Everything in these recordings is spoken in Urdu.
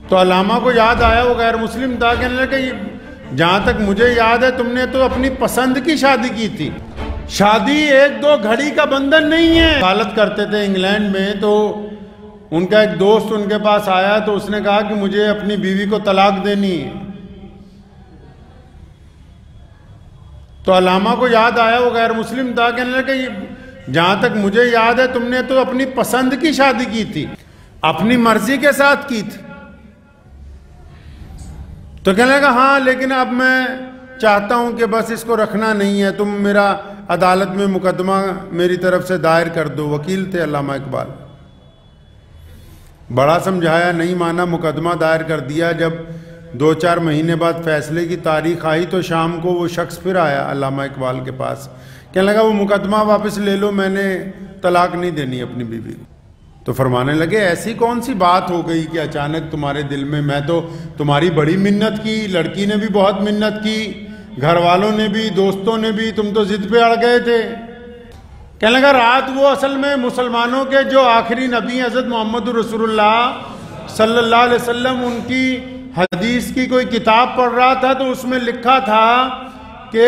تو علامہ کو یاد آیا، وہ غیر مسلم تھا، کہنے لگا کہ جہاں تک مجھے یاد ہے تم نے تو اپنی پسند کی شادی کی تھی، شادی ایک دو گھڑی کا بندھن نہیں ہے۔ حالت کرتے تھے انگلینڈ میں، تو ان کا ایک دوست ان کے پاس آیا تو اس نے کہا کہ مجھے اپنی بیوی کو طلاق دینی ہے۔ تو علامہ کو یاد آیا، وہ غیر مسلم تھا، کہنے لگا کہ جہاں تک مجھے یاد ہے تم نے تو اپنی پسند کی شادی کی تھی، اپنی مرضی کے ساتھ کی تھی۔ تو کہنے لگا ہاں، لیکن اب میں چاہتا ہوں کہ بس اس کو رکھنا نہیں ہے، تم میرا عدالت میں مقدمہ میری طرف سے دائر کر دو۔ وکیل تھے علامہ اقبال، بڑا سمجھایا، نہیں مانا، مقدمہ دائر کر دیا۔ جب 2-4 مہینے بعد فیصلے کی تاریخ آئی تو شام کو وہ شخص پھر آیا علامہ اقبال کے پاس، کہنے لگا وہ مقدمہ واپس لے لو، میں نے طلاق نہیں دینی اپنی بیوی کو۔ تو فرمانے لگے ایسی کون سی بات ہو گئی کہ اچانک تمہارے دل میں تو تمہاری بڑی منت کی، لڑکی نے بھی بہت منت کی، گھر والوں نے بھی، دوستوں نے بھی، تم تو ضد پہ اڑ گئے تھے۔ کہنے لگا رات وہ اصل میں مسلمانوں کے جو آخری نبی حضرت محمد رسول اللہ صلی اللہ علیہ وسلم، ان کی حدیث کی کوئی کتاب پڑھ رہا تھا، تو اس میں لکھا تھا کہ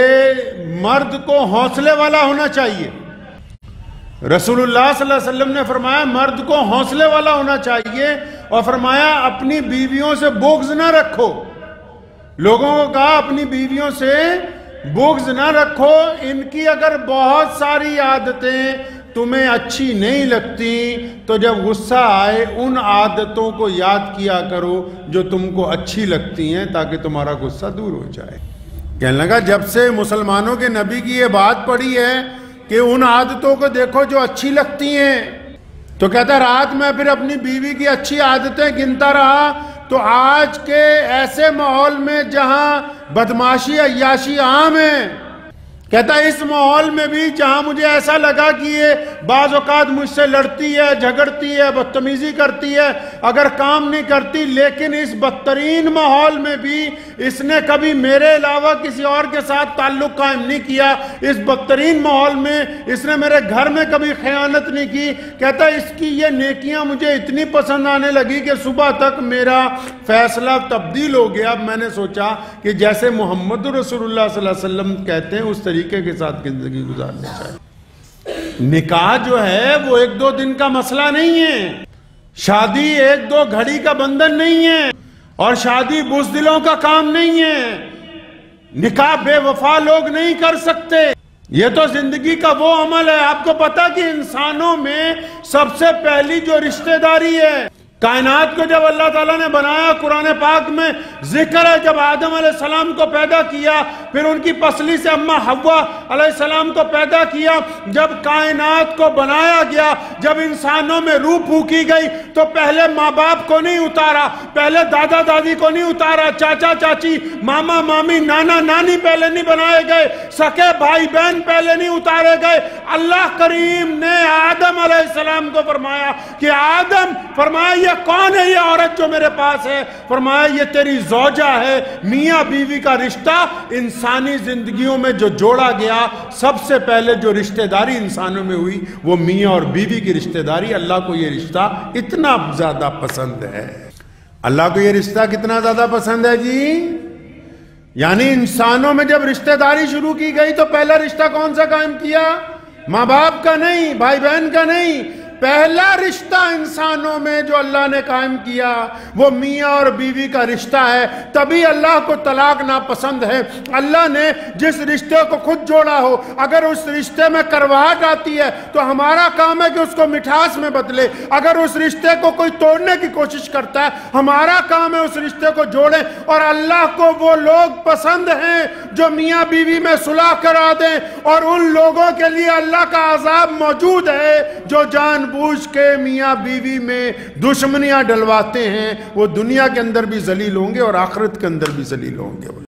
مرد کو حوصلے والا ہونا چاہیے۔ رسول اللہ صلی اللہ علیہ وسلم نے فرمایا مرد کو حوصلے والا ہونا چاہیے، اور فرمایا اپنی بیویوں سے بغض نہ رکھو۔ لوگوں کو کہا اپنی بیویوں سے بغض نہ رکھو، ان کی اگر بہت ساری عادتیں تمہیں اچھی نہیں لگتی تو جب غصہ آئے ان عادتوں کو یاد کیا کرو جو تم کو اچھی لگتی ہیں، تاکہ تمہارا غصہ دور ہو جائے۔ کہنے لگا جب سے مسلمانوں کے نبی کی یہ بات پڑھی ہے کہ ان عادتوں کو دیکھو جو اچھی لگتی ہیں، تو کہتا رات میں پھر اپنی بیوی کی اچھی عادتیں گنتا رہا، تو آج کے ایسے ماحول میں جہاں بدماشی عیاشی عام ہے، کہتا اس ماحول میں بھی جہاں مجھے ایسا لگا کہ یہ بعض اوقات مجھ سے لڑتی ہے، جھگڑتی ہے، بدتمیزی کرتی ہے، اگر کام نہیں کرتی، لیکن اس بدترین ماحول میں بھی اس نے کبھی میرے علاوہ کسی اور کے ساتھ تعلق قائم نہیں کیا، اس بدترین ماحول میں اس نے میرے گھر میں کبھی خیانت نہیں کی۔ کہتا اس کی یہ نیکیاں مجھے اتنی پسند آنے لگی کہ صبح تک میرا فیصلہ تبدیل ہو گیا۔ اب میں نے سوچا کہ جیسے محمد رسول اللہ صلی اللہ علیہ وسلم کہتے ہیں اس طریقے کے ساتھ زندگی گزارنی چاہیے۔ نکاح جو ہے وہ 1-2 دن کا مسئلہ نہیں ہے، شادی 1-2 گھڑی کا بندھن نہیں ہے، اور شادی بزدلوں کا کام نہیں ہے۔ نکاح بے وفا لوگ نہیں کر سکتے، یہ تو زندگی کا وہ عمل ہے۔ آپ کو پتا کہ انسانوں میں سب سے پہلی جو رشتہ داری ہے، کائنات کو جب اللہ تعالیٰ نے بنایا، قرآن پاک میں ذکر ہے جب آدم علیہ السلام کو پیدا کیا، پھر ان کی پسلی سے اماں حوا علیہ السلام کو پیدا کیا، جب کائنات کو بنایا گیا، جب انسانوں میں روح پھونکی گئی، تو پہلے ماں باپ کو نہیں اتارا، پہلے دادا دادی کو نہیں اتارا، چاچا چاچی، ماما مامی، نانا نانی پہلے نہیں بنائے گئے، سکے بھائی بہن پہلے نہیں اتارے گئے۔ اللہ کریم نے آدم علیہ السلام کو فرمایا کہ آدم، فرمایا یہ کون ہے یہ عورت جو میرے پاس ہے؟ فرمایا یہ تیری زوجہ ہے۔ میاں بیوی کا رشتہ انسانی زندگیوں میں جو جوڑا گیا، سب سے پہلے جو رشتہ داری انسانوں میں ہوئی وہ میاں اور بیوی کی رشتہ داری۔ اللہ کو یہ رشتہ اتنا زیادہ پسند ہے۔ اللہ کو یہ رشتہ کتنا زیادہ پسند ہے جی؟ یعنی انسانوں میں جب رشتہ داری شروع کی گئی تو پہلا رشتہ کون سا قائم کیا؟ ماں باپ کا نہیں، بھائی بہن کا نہیں، پہلا رشتہ انسانوں میں جو اللہ نے قائم کیا وہ میاں اور بیوی کا رشتہ ہے۔ تبھی اللہ کو طلاق ناپسند ہے۔ اللہ نے جس رشتے کو خود جوڑا ہو، اگر اس رشتے میں کرواہٹ آتی ہے تو ہمارا کام ہے کہ اس کو مٹھاس میں بدلے۔ اگر اس رشتے کو کوئی توڑنے کی کوشش کرتا ہے، ہمارا کام ہے اس رشتے کو جوڑیں۔ اور اللہ کو وہ لوگ پسند ہیں جو میاں بیوی میں صلح کرا دیں، اور ان لوگوں کے لیے اللہ کا عذاب موجود ہے جو جان بوجھ کے میاں بیوی میں دشمنیاں ڈلواتے ہیں، وہ دنیا کے اندر بھی ذلیل ہوں گے اور آخرت کے اندر بھی ذلیل ہوں گے۔